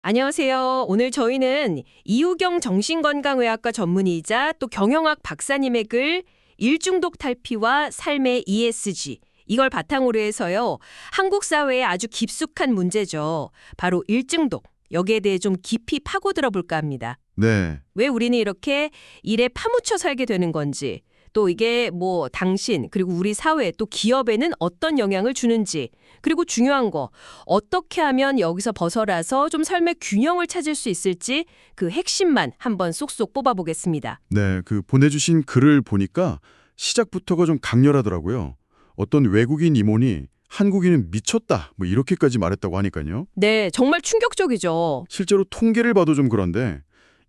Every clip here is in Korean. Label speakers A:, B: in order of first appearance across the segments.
A: 안녕하세요. 오늘 저희는 이우경 정신건강의학과 전문의이자 또 경영학 박사님의 글 일중독 탈피와 삶의 ESG 이걸 바탕으로 해서요. 한국 사회에 아주 깊숙한 문제죠. 바로 일중독. 여기에 대해 좀 깊이 파고들어 볼까 합니다.
B: 네,
A: 왜 우리는 이렇게 일에 파묻혀 살게 되는 건지, 또 이게 당신 그리고 우리 사회 또 기업에는 어떤 영향을 주는지, 그리고 중요한 거 어떻게 하면 여기서 벗어나서 좀 삶의 균형을 찾을 수 있을지 그 핵심만 한번 쏙쏙 뽑아보겠습니다.
B: 네, 보내주신 글을 보니까 시작부터가 좀 강렬하더라고요. 어떤 외국인 임원이 한국인은 미쳤다, 이렇게까지 말했다고 하니까요.
A: 네, 정말 충격적이죠.
B: 실제로 통계를 봐도 좀 그런데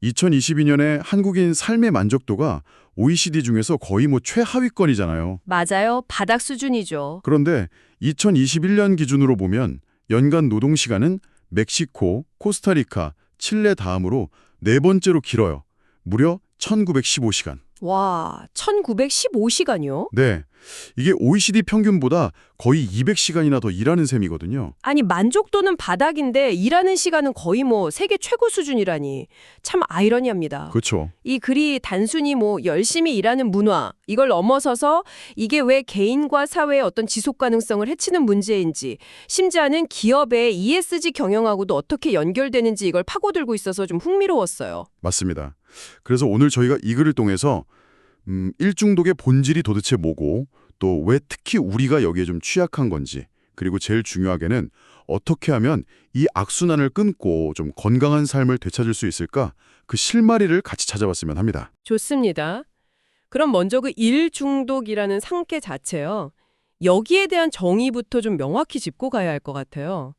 B: 2022년에 한국인 삶의 만족도가 OECD 중에서 거의 최하위권이잖아요.
A: 맞아요. 바닥 수준이죠.
B: 그런데 2021년 기준으로 보면 연간 노동 시간은 멕시코, 코스타리카, 칠레 다음으로 네 번째로 길어요. 무려 1915시간.
A: 와, 1915시간이요?
B: 네, 이게 OECD 평균보다 거의 200시간이나 더 일하는 셈이거든요.
A: 아니, 만족도는 바닥인데 일하는 시간은 거의 세계 최고 수준이라니. 참 아이러니합니다.
B: 그렇죠.
A: 이 글이 단순히 열심히 일하는 문화, 이걸 넘어서서 이게 왜 개인과 사회의 어떤 지속 가능성을 해치는 문제인지, 심지어는 기업의 ESG 경영하고도 어떻게 연결되는지 이걸 파고들고 있어서 좀 흥미로웠어요.
B: 맞습니다. 그래서 오늘 저희가 이 글을 통해서 일중독의 본질이 도대체 뭐고 또 왜 특히 우리가 여기에 좀 취약한 건지, 그리고 제일 중요하게는 어떻게 하면 이 악순환을 끊고 좀 건강한 삶을 되찾을 수 있을까? 그 실마리를 같이 찾아봤으면 합니다.
A: 좋습니다. 그럼 먼저 그 일 중독이라는 상태 자체요. 여기에 대한 정의부터 좀 명확히 짚고 가야 할 것 같아요.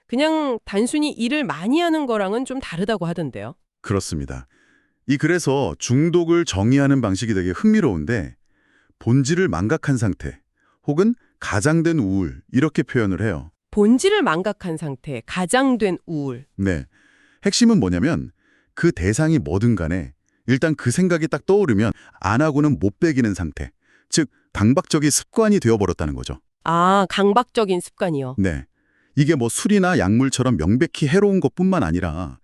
A: 그냥 단순히 일을 많이 하는 거랑은 좀 다르다고 하던데요.
B: 그렇습니다. 이 글에서 중독을 정의하는 방식이 되게 흥미로운데 본질을 망각한 상태 혹은 가장된 우울 이렇게 표현을 해요.
A: 본질을 망각한 상태, 가장된 우울.
B: 네, 핵심은 뭐냐면 그 대상이 뭐든 간에 일단 그 생각이 딱 떠오르면 안 하고는 못 배기는 상태, 즉 강박적인 습관이 되어버렸다는 거죠.
A: 아, 강박적인 습관이요.
B: 네, 이게 술이나 약물처럼 명백히 해로운 것뿐만 아니라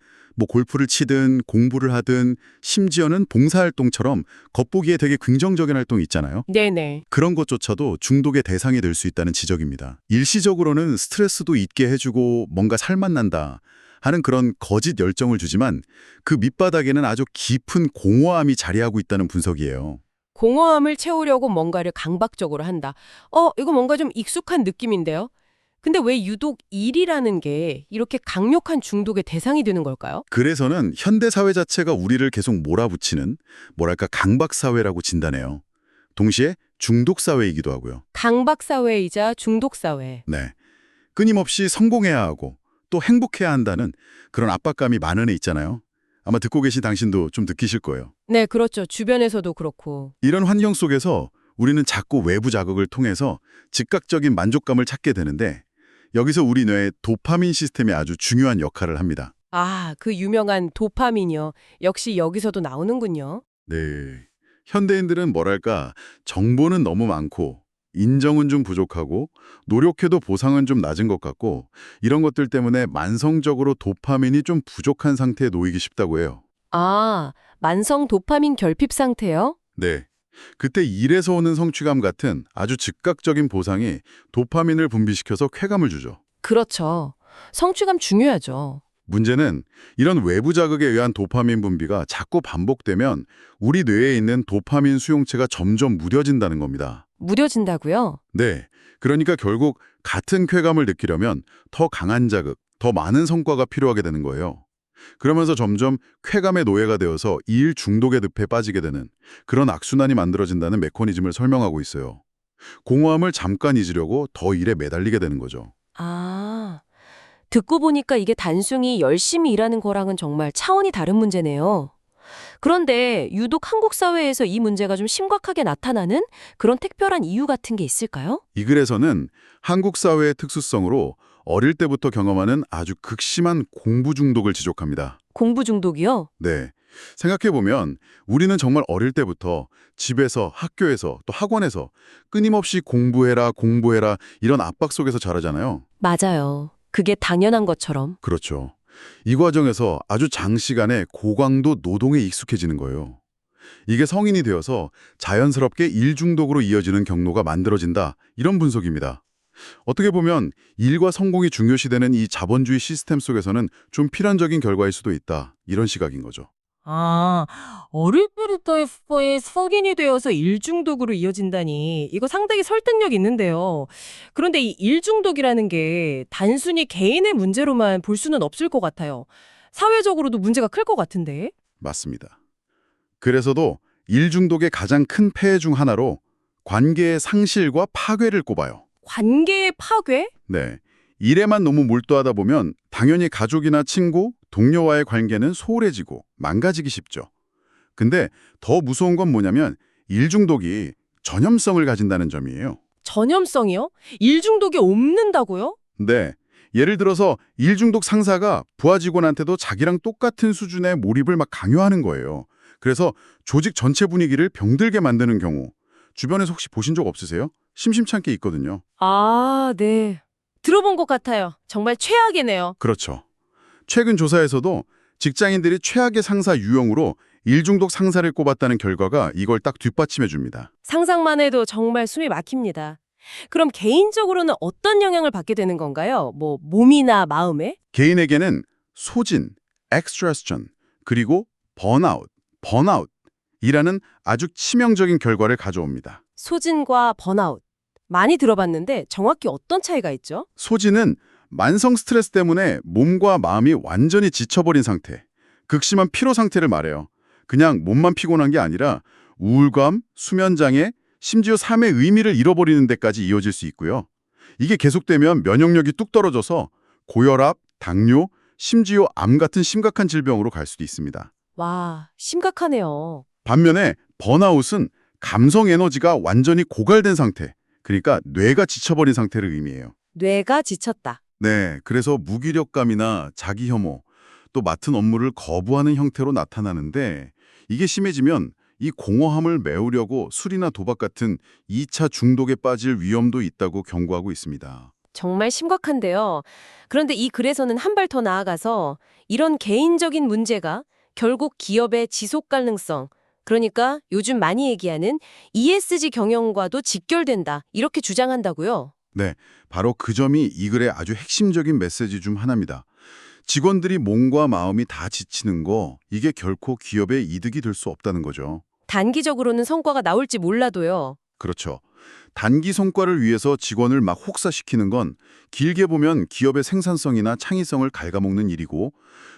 B: 골프를 치든 공부를 하든 심지어는 봉사활동처럼 겉보기에 되게 긍정적인 활동이 있잖아요.
A: 네네.
B: 그런 것조차도 중독의 대상이 될 수 있다는 지적입니다. 일시적으로는 스트레스도 잊게 해주고 뭔가 살맛난다 하는 그런 거짓 열정을 주지만 그 밑바닥에는 아주 깊은 공허함이 자리하고 있다는 분석이에요.
A: 공허함을 채우려고 뭔가를 강박적으로 한다. 이거 뭔가 좀 익숙한 느낌인데요. 근데 왜 유독 일이라는 게 이렇게 강력한 중독의 대상이 되는 걸까요?
B: 그래서는 현대사회 자체가 우리를 계속 몰아붙이는 강박사회라고 진단해요. 동시에 중독사회이기도 하고요.
A: 강박사회이자 중독사회.
B: 네, 끊임없이 성공해야 하고 또 행복해야 한다는 그런 압박감이 만연해 있잖아요. 아마 듣고 계신 당신도 좀 느끼실 거예요.
A: 네, 그렇죠. 주변에서도 그렇고.
B: 이런 환경 속에서 우리는 자꾸 외부 자극을 통해서 즉각적인 만족감을 찾게 되는데 여기서 우리 뇌의 도파민 시스템이 아주 중요한 역할을 합니다.
A: 아, 그 유명한 도파민이요. 역시 여기서도 나오는군요.
B: 네, 현대인들은 정보는 너무 많고 인정은 좀 부족하고 노력해도 보상은 좀 낮은 것 같고 이런 것들 때문에 만성적으로 도파민이 좀 부족한 상태에 놓이기 쉽다고 해요.
A: 아, 만성 도파민 결핍 상태요?
B: 네, 그때 일에서 오는 성취감 같은 아주 즉각적인 보상이 도파민을 분비시켜서 쾌감을 주죠.
A: 그렇죠. 성취감 중요하죠.
B: 문제는 이런 외부 자극에 의한 도파민 분비가 자꾸 반복되면 우리 뇌에 있는 도파민 수용체가 점점 무뎌진다는 겁니다.
A: 무뎌진다고요?
B: 네, 그러니까 결국 같은 쾌감을 느끼려면 더 강한 자극, 더 많은 성과가 필요하게 되는 거예요. 그러면서 점점 쾌감의 노예가 되어서 일 중독의 늪에 빠지게 되는 그런 악순환이 만들어진다는 메커니즘을 설명하고 있어요. 공허함을 잠깐 잊으려고 더 일에 매달리게 되는 거죠.
A: 아, 듣고 보니까 이게 단순히 열심히 일하는 거랑은 정말 차원이 다른 문제네요. 그런데 유독 한국 사회에서 이 문제가 좀 심각하게 나타나는 그런 특별한 이유 같은 게 있을까요?
B: 이 글에서는 한국 사회의 특수성으로 어릴 때부터 경험하는 아주 극심한 공부 중독을 지적합니다.
A: 공부 중독이요?
B: 네, 생각해보면 우리는 정말 어릴 때부터 집에서, 학교에서, 또 학원에서 끊임없이 공부해라, 공부해라 이런 압박 속에서 자라잖아요.
A: 맞아요. 그게 당연한 것처럼.
B: 그렇죠. 이 과정에서 아주 장시간의 고강도 노동에 익숙해지는 거예요. 이게 성인이 되어서 자연스럽게 일 중독으로 이어지는 경로가 만들어진다. 이런 분석입니다. 어떻게 보면 일과 성공이 중요시되는 이 자본주의 시스템 속에서는 좀 필연적인 결과일 수도 있다. 이런 시각인 거죠.
A: 아, 어릴 때부터의 습관이 성인이 되어서 일 중독으로 이어진다니 이거 상당히 설득력 있는데요. 그런데 이 일 중독이라는 게 단순히 개인의 문제로만 볼 수는 없을 것 같아요. 사회적으로도 문제가 클 것 같은데.
B: 맞습니다. 그래서도 일 중독의 가장 큰 폐해 중 하나로 관계의 상실과 파괴를 꼽아요.
A: 관계의 파괴?
B: 네. 일에만 너무 몰두하다 보면 당연히 가족이나 친구, 동료와의 관계는 소홀해지고 망가지기 쉽죠. 근데 더 무서운 건 뭐냐면 일 중독이 전염성을 가진다는 점이에요.
A: 전염성이요? 일 중독이 옮는다고요?
B: 네. 예를 들어서 일 중독 상사가 부하 직원한테도 자기랑 똑같은 수준의 몰입을 막 강요하는 거예요. 그래서 조직 전체 분위기를 병들게 만드는 경우 주변에서 혹시 보신 적 없으세요? 심심찮게 있거든요.
A: 아, 네. 들어본 것 같아요. 정말 최악이네요.
B: 그렇죠. 최근 조사에서도 직장인들이 최악의 상사 유형으로 일중독 상사를 꼽았다는 결과가 이걸 딱 뒷받침해 줍니다.
A: 상상만 해도 정말 숨이 막힙니다. 그럼 개인적으로는 어떤 영향을 받게 되는 건가요? 뭐 몸이나 마음에?
B: 개인에게는 소진, exhaustion, 그리고 번아웃이라는 아주 치명적인 결과를 가져옵니다.
A: 소진과 번아웃. 많이 들어봤는데 정확히 어떤 차이가 있죠?
B: 소진은 만성 스트레스 때문에 몸과 마음이 완전히 지쳐버린 상태, 극심한 피로 상태를 말해요. 그냥 몸만 피곤한 게 아니라 우울감, 수면장애, 심지어 삶의 의미를 잃어버리는 데까지 이어질 수 있고요. 이게 계속되면 면역력이 뚝 떨어져서 고혈압, 당뇨, 심지어 암 같은 심각한 질병으로 갈 수도 있습니다.
A: 와, 심각하네요.
B: 반면에 번아웃은 감성 에너지가 완전히 고갈된 상태, 그러니까 뇌가 지쳐버린 상태를 의미해요.
A: 뇌가 지쳤다.
B: 네, 그래서 무기력감이나 자기 혐오, 또 맡은 업무를 거부하는 형태로 나타나는데 이게 심해지면 이 공허함을 메우려고 술이나 도박 같은 2차 중독에 빠질 위험도 있다고 경고하고 있습니다.
A: 정말 심각한데요. 그런데 이 글에서는 한 발 더 나아가서 이런 개인적인 문제가 결국 기업의 지속 가능성, 그러니까 요즘 많이 얘기하는 ESG 경영과도 직결된다. 이렇게 주장한다고요.
B: 네, 바로 그 점이 이 글의 아주 핵심적인 메시지 중 하나입니다. 직원들이 몸과 마음이 다 지치는 거, 이게 결코 기업의 이득이 될 수 없다는 거죠.
A: 단기적으로는 성과가 나올지 몰라도요.
B: 그렇죠. 단기 성과를 위해서 직원을 막 혹사시키는 건 길게 보면 기업의 생산성이나 창의성을 갉아먹는 일이고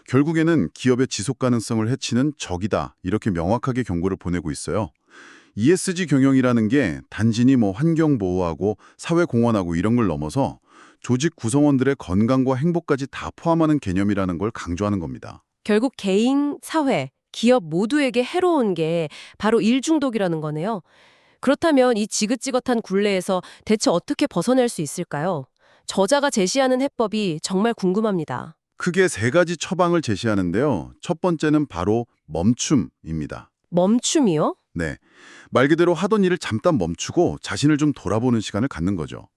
B: 결국에는 기업의 지속 가능성을 해치는 적이다. 이렇게 명확하게 경고를 보내고 있어요. ESG 경영이라는 게 단순히 환경 보호하고 사회 공헌하고 이런 걸 넘어서 조직 구성원들의 건강과 행복까지 다 포함하는 개념이라는 걸 강조하는 겁니다.
A: 결국 개인, 사회, 기업 모두에게 해로운 게 바로 일 중독이라는 거네요. 그렇다면 이 지긋지긋한 굴레에서 대체 어떻게 벗어날 수 있을까요? 저자가 제시하는 해법이 정말 궁금합니다.
B: 크게 세 가지 처방을 제시하는데요. 첫 번째는 바로 멈춤입니다.
A: 멈춤이요?
B: 네, 말 그대로 하던 일을 잠깐 멈추고 자신을 좀 돌아보는 시간을 갖는 거죠.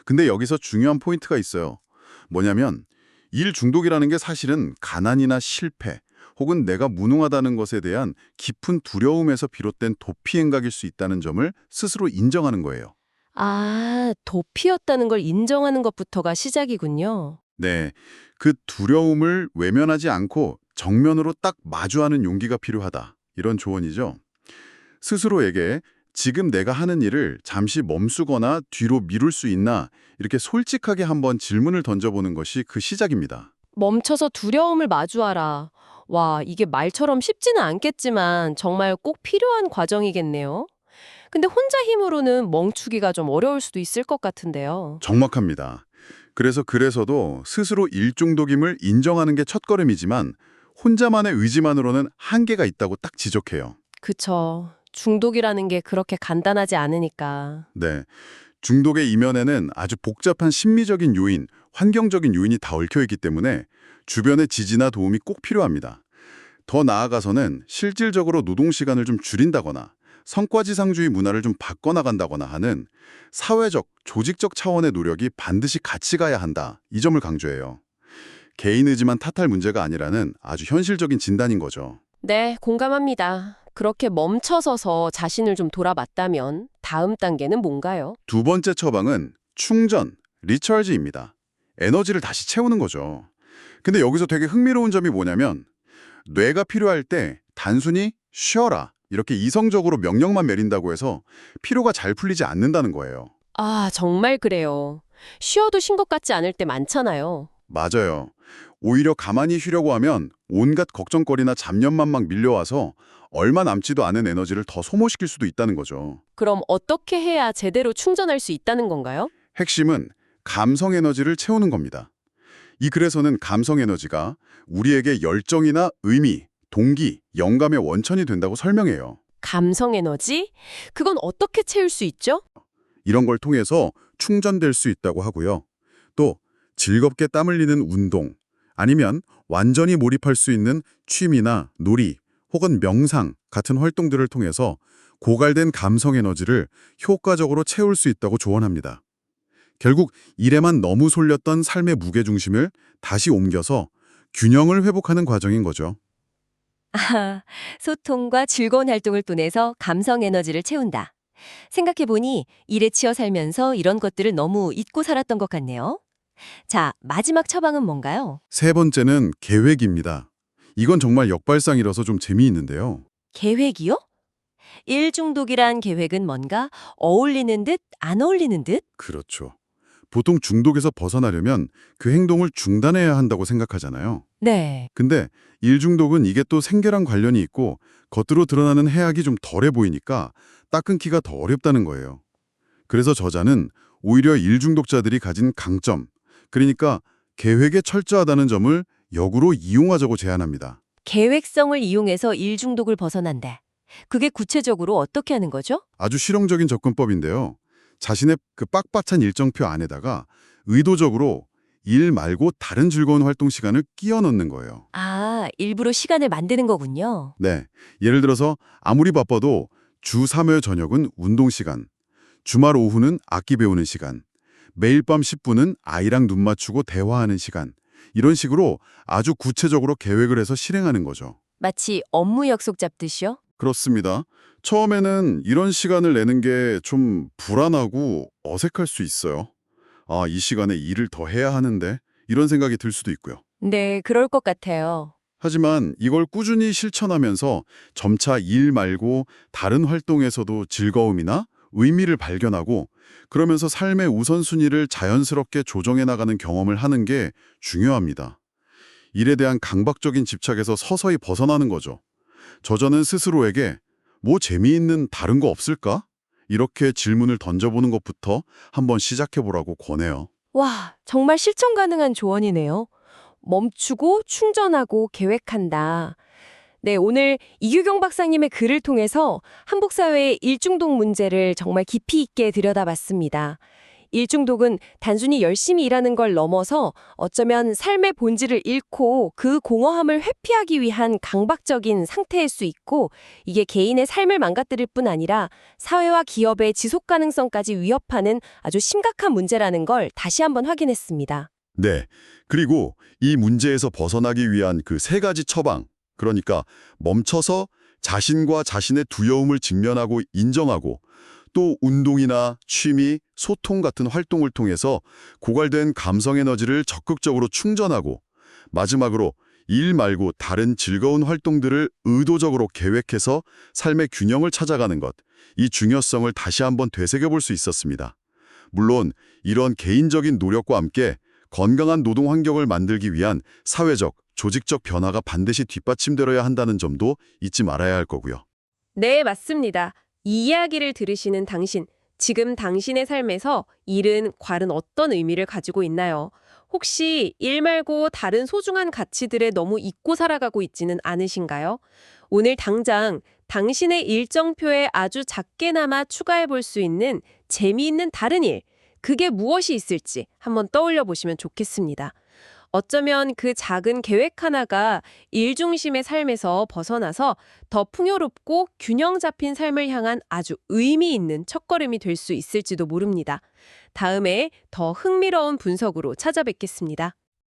B: 근데 여기서 중요한 포인트가 있어요. 뭐냐면 일 중독이라는 게 사실은 가난이나 실패 혹은 내가 무능하다는 것에 대한 깊은 두려움에서 비롯된 도피 행각일 수 있다는 점을 스스로 인정하는 거예요.
A: 아, 도피였다는 걸 인정하는 것부터가 시작이군요.
B: 네, 그 두려움을 외면하지 않고 정면으로 딱 마주하는 용기가 필요하다. 이런 조언이죠. 스스로에게 지금 내가 하는 일을 잠시 멈추거나 뒤로 미룰 수 있나 이렇게 솔직하게 한번 질문을 던져보는 것이 그 시작입니다.
A: 멈춰서 두려움을 마주하라. 와, 이게 말처럼 쉽지는 않겠지만 정말 꼭 필요한 과정이겠네요. 근데 혼자 힘으로는 멈추기가 좀 어려울 수도 있을 것 같은데요.
B: 정확합니다. 그래서도 스스로 일중독임을 인정하는 게 첫걸음이지만 혼자만의 의지만으로는 한계가 있다고 딱 지적해요.
A: 그쵸. 중독이라는 게 그렇게 간단하지 않으니까.
B: 네, 중독의 이면에는 아주 복잡한 심리적인 요인, 환경적인 요인이 다 얽혀 있기 때문에 주변의 지지나 도움이 꼭 필요합니다. 더 나아가서는 실질적으로 노동 시간을 좀 줄인다거나 성과지상주의 문화를 좀 바꿔나간다거나 하는 사회적, 조직적 차원의 노력이 반드시 같이 가야 한다. 이 점을 강조해요. 개인 의지만 탓할 문제가 아니라는 아주 현실적인 진단인 거죠.
C: 네, 공감합니다. 그렇게 멈춰서서 자신을 좀 돌아봤다면 다음 단계는 뭔가요?
B: 두 번째 처방은 충전, 리처지입니다. 에너지를 다시 채우는 거죠. 근데 여기서 되게 흥미로운 점이 뭐냐면 뇌가 필요할 때 단순히 쉬어라 이렇게 이성적으로 명령만 내린다고 해서 피로가 잘 풀리지 않는다는 거예요.
C: 아, 정말 그래요. 쉬어도 쉰 것 같지 않을 때 많잖아요.
B: 맞아요. 오히려 가만히 쉬려고 하면 온갖 걱정거리나 잡념만 막 밀려와서 얼마 남지도 않은 에너지를 더 소모시킬 수도 있다는 거죠.
C: 그럼 어떻게 해야 제대로 충전할 수 있다는 건가요?
B: 핵심은 감성 에너지를 채우는 겁니다. 이 글에서는 감성 에너지가 우리에게 열정이나 의미, 동기, 영감의 원천이 된다고 설명해요.
C: 감성 에너지? 그건 어떻게 채울 수 있죠?
B: 이런 걸 통해서 충전될 수 있다고 하고요. 또 즐겁게 땀 흘리는 운동, 아니면 완전히 몰입할 수 있는 취미나 놀이, 혹은 명상 같은 활동들을 통해서 고갈된 감성 에너지를 효과적으로 채울 수 있다고 조언합니다. 결국 일에만 너무 쏠렸던 삶의 무게중심을 다시 옮겨서 균형을 회복하는 과정인 거죠.
D: 아, 소통과 즐거운 활동을 통해서 감성 에너지를 채운다. 생각해보니 일에 치여 살면서 이런 것들을 너무 잊고 살았던 것 같네요. 자, 마지막 처방은 뭔가요?
B: 세 번째는 계획입니다. 이건 정말 역발상이라서 좀 재미있는데요.
D: 계획이요? 일 중독이란 계획은 뭔가 어울리는 듯 안 어울리는 듯?
B: 그렇죠. 보통 중독에서 벗어나려면 그 행동을 중단해야 한다고 생각하잖아요.
D: 네.
B: 근데 일 중독은 이게 또 생계랑 관련이 있고 겉으로 드러나는 해악이 좀 덜해 보이니까 딱 끊기가 더 어렵다는 거예요. 그래서 저자는 오히려 일 중독자들이 가진 강점, 그러니까 계획에 철저하다는 점을 역으로 이용하자고 제안합니다.
D: 계획성을 이용해서 일 중독을 벗어난대. 그게 구체적으로 어떻게 하는 거죠?
B: 아주 실용적인 접근법인데요. 자신의 그 빡빡한 일정표 안에다가 의도적으로 일 말고 다른 즐거운 활동 시간을 끼워 넣는 거예요.
D: 아, 일부러 시간을 만드는 거군요.
B: 네. 예를 들어서 아무리 바빠도 주 3회 저녁은 운동 시간, 주말 오후는 악기 배우는 시간, 매일 밤 10분은 아이랑 눈 맞추고 대화하는 시간, 이런 식으로 아주 구체적으로 계획을 해서 실행하는 거죠.
D: 마치 업무 약속 잡듯이요?
B: 그렇습니다. 처음에는 이런 시간을 내는 게 좀 불안하고 어색할 수 있어요. 아, 이 시간에 일을 더 해야 하는데 이런 생각이 들 수도 있고요.
D: 네, 그럴 것 같아요.
B: 하지만 이걸 꾸준히 실천하면서 점차 일 말고 다른 활동에서도 즐거움이나 의미를 발견하고 그러면서 삶의 우선순위를 자연스럽게 조정해 나가는 경험을 하는 게 중요합니다. 일에 대한 강박적인 집착에서 서서히 벗어나는 거죠. 저자는 스스로에게 뭐 재미있는 다른 거 없을까? 이렇게 질문을 던져보는 것부터 한번 시작해보라고 권해요.
C: 와, 정말 실천 가능한 조언이네요. 멈추고 충전하고 계획한다. 네, 오늘 이규경 박사님의 글을 통해서 한국 사회의 일중독 문제를 정말 깊이 있게 들여다봤습니다. 일중독은 단순히 열심히 일하는 걸 넘어서 어쩌면 삶의 본질을 잃고 그 공허함을 회피하기 위한 강박적인 상태일 수 있고, 이게 개인의 삶을 망가뜨릴 뿐 아니라 사회와 기업의 지속 가능성까지 위협하는 아주 심각한 문제라는 걸 다시 한번 확인했습니다.
B: 네. 그리고 이 문제에서 벗어나기 위한 그 세 가지 처방, 그러니까 멈춰서 자신과 자신의 두려움을 직면하고 인정하고 또 운동이나 취미, 소통 같은 활동을 통해서 고갈된 감성 에너지를 적극적으로 충전하고 마지막으로 일 말고 다른 즐거운 활동들을 의도적으로 계획해서 삶의 균형을 찾아가는 것, 이 중요성을 다시 한번 되새겨볼 수 있었습니다. 물론 이런 개인적인 노력과 함께 건강한 노동 환경을 만들기 위한 사회적, 조직적 변화가 반드시 뒷받침되어야 한다는 점도 잊지 말아야 할 거고요.
C: 네, 맞습니다. 이 이야기를 들으시는 당신, 지금 당신의 삶에서 일은 과연 어떤 의미를 가지고 있나요? 혹시 일 말고 다른 소중한 가치들에 너무 잊고 살아가고 있지는 않으신가요? 오늘 당장 당신의 일정표에 아주 작게나마 추가해 볼 수 있는 재미있는 다른 일, 그게 무엇이 있을지 한번 떠올려 보시면 좋겠습니다. 어쩌면 그 작은 계획 하나가 일 중심의 삶에서 벗어나서 더 풍요롭고 균형 잡힌 삶을 향한 아주 의미 있는 첫걸음이 될 수 있을지도 모릅니다. 다음에 더 흥미로운 분석으로 찾아뵙겠습니다.